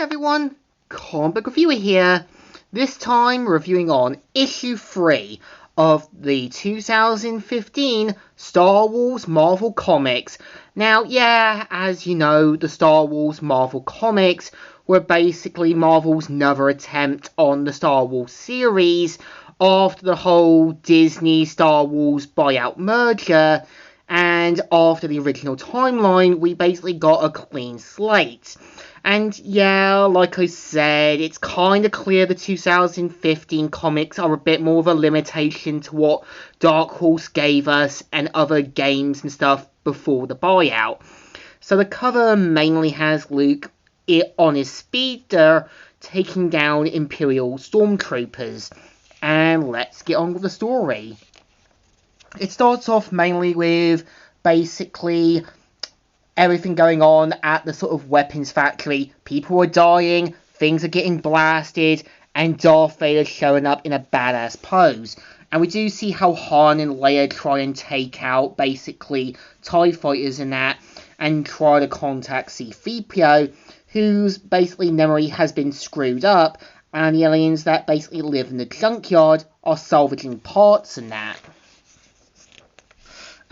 everyone, Comic Book Reviewer here. This time reviewing on issue 3 of the 2015 Star Wars Marvel Comics. Now, as you know, the Star Wars Marvel Comics were basically Marvel's another attempt on the Star Wars series after the whole Disney Star Wars buyout merger, and after the original timeline, we basically got a clean slate. And like I said, it's kind of clear the 2015 comics are a bit more of a limitation to what Dark Horse gave us and other games and stuff before the buyout. So the cover mainly has Luke on his speeder taking down Imperial stormtroopers. And let's get on with the story. It starts off mainly with basically everything going on at the sort of weapons factory. People are dying, things are getting blasted, and Darth Vader showing up in a badass pose. And we do see how Han and Leia try and take out basically TIE fighters and that, and try to contact C-3PO, whose basically memory has been screwed up, and the aliens that basically live in the junkyard are salvaging parts and that.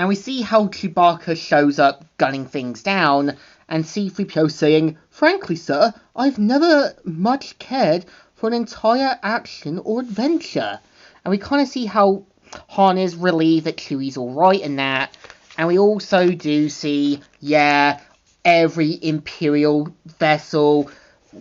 And we see how Chewbacca shows up gunning things down, and C-3PO saying, "Frankly, sir, I've never much cared for an entire action or adventure." And we kind of see how Han is relieved that Chewie's alright and that. And we also do see, every Imperial vessel,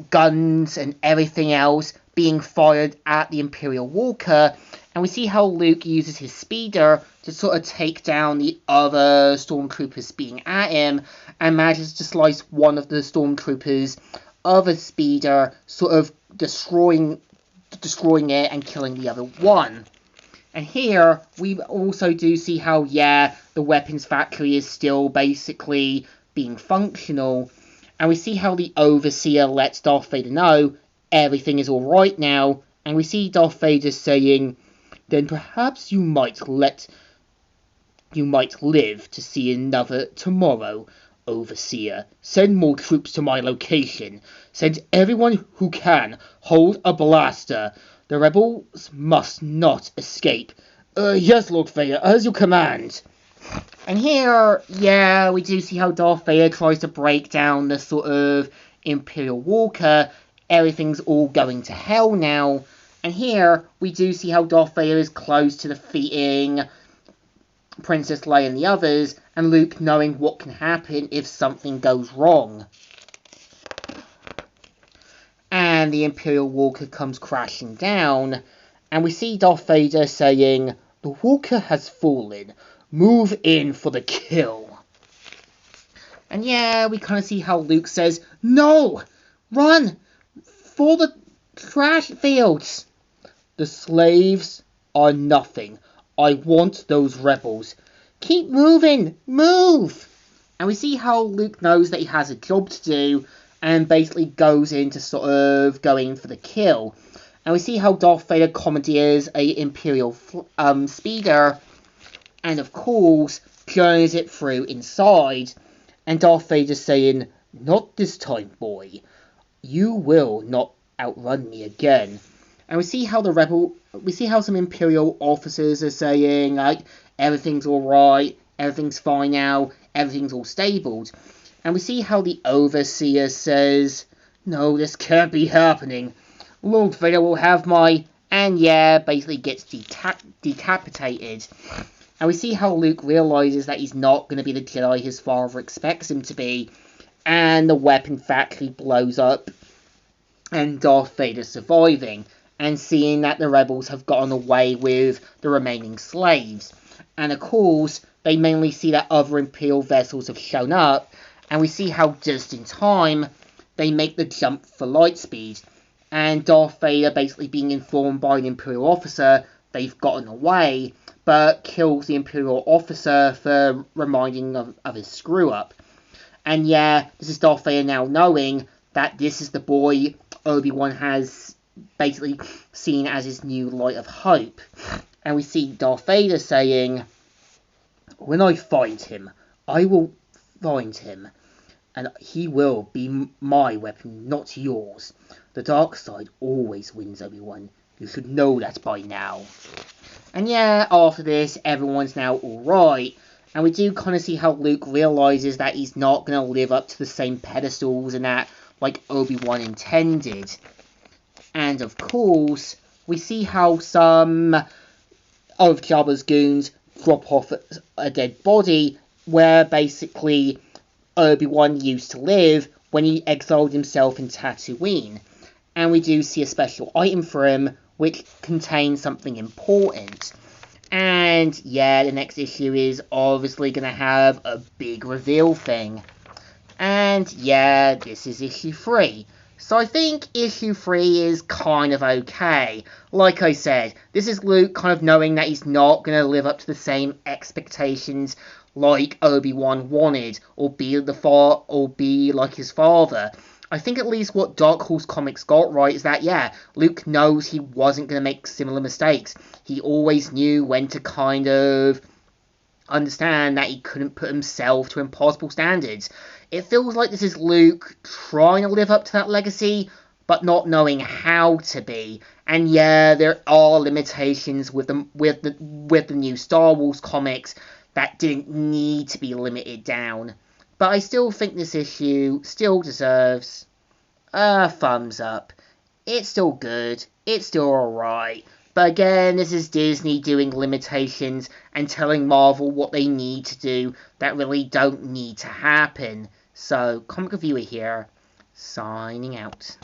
guns and everything else being fired at the Imperial Walker. And we see how Luke uses his speeder to sort of take down the other stormtroopers speeding at him, and manages to slice one of the stormtroopers' other speeder, sort of destroying it and killing the other one. And here we also do see how the weapons factory is still basically being functional, and we see how the Overseer lets Darth Vader know everything is alright now, and we see Darth Vader saying, "Then perhaps you might live to see another tomorrow, Overseer. Send more troops to my location. Send everyone who can. Hold a blaster. The rebels must not escape." Yes, Lord Vader, as you command." And here, we do see how Darth Vader tries to break down the sort of Imperial Walker. Everything's all going to hell now. And here, we do see how Darth Vader is close to defeating Princess Leia and the others, and Luke knowing what can happen if something goes wrong. And the Imperial Walker comes crashing down, and we see Darth Vader saying, "The Walker has fallen. Move in for the kill." And we kind of see how Luke says, "No! Run! For the trash fields!" "The slaves are nothing. I want those rebels. Keep moving! Move!" And we see how Luke knows that he has a job to do, and basically goes into sort of going for the kill. And we see how Darth Vader commandeers a Imperial speeder, and of course journeys it through inside. And Darth Vader saying, "Not this time, boy. You will not outrun me again." And we see how some Imperial officers are saying, like, everything's alright, everything's fine now, everything's all stabled. And we see how the Overseer says, "No, this can't be happening. Lord Vader will have my..." And basically gets decapitated. And we see how Luke realizes that he's not going to be the Jedi his father expects him to be. And the weapon factory blows up, and Darth Vader surviving, and seeing that the rebels have gotten away with the remaining slaves. And of course, they mainly see that other Imperial vessels have shown up, and we see how just in time, they make the jump for lightspeed. And Darth Vader basically being informed by an Imperial officer they've gotten away, but kills the Imperial officer for reminding of his screw-up. And this is Darth Vader now knowing that this is the boy Obi-Wan has basically seen as his new light of hope. And we see Darth Vader saying, "When I find him, I will find him. and he will be my weapon, not yours. The dark side always wins, Obi-Wan. You should know that by now. And yeah, after this, everyone's now alright. And we do kind of see how Luke realizes that he's not going to live up to the same pedestals and that, like Obi-Wan intended. And of course, we see how some of Jabba's goons drop off a dead body where basically Obi-Wan used to live when he exiled himself in Tatooine. And we do see a special item for him which contains something important. And yeah, the next issue is obviously going to have a big reveal thing. And yeah, this is issue 3. So I think issue 3 is kind of okay. Like I said, this is Luke kind of knowing that he's not going to live up to the same expectations like Obi-Wan wanted, or be like his father. I think at least what Dark Horse Comics got right is that, yeah, Luke knows he wasn't going to make similar mistakes. He always knew when to kind of understand that he couldn't put himself to impossible standards. It feels like this is Luke trying to live up to that legacy, but not knowing how to be. And yeah, there are limitations with the new Star Wars comics that didn't need to be limited down. But I still think this issue still deserves a thumbs up. It's still good. It's still alright. But again, this is Disney doing limitations and telling Marvel what they need to do that really don't need to happen. So, Comic Reviewer here, signing out.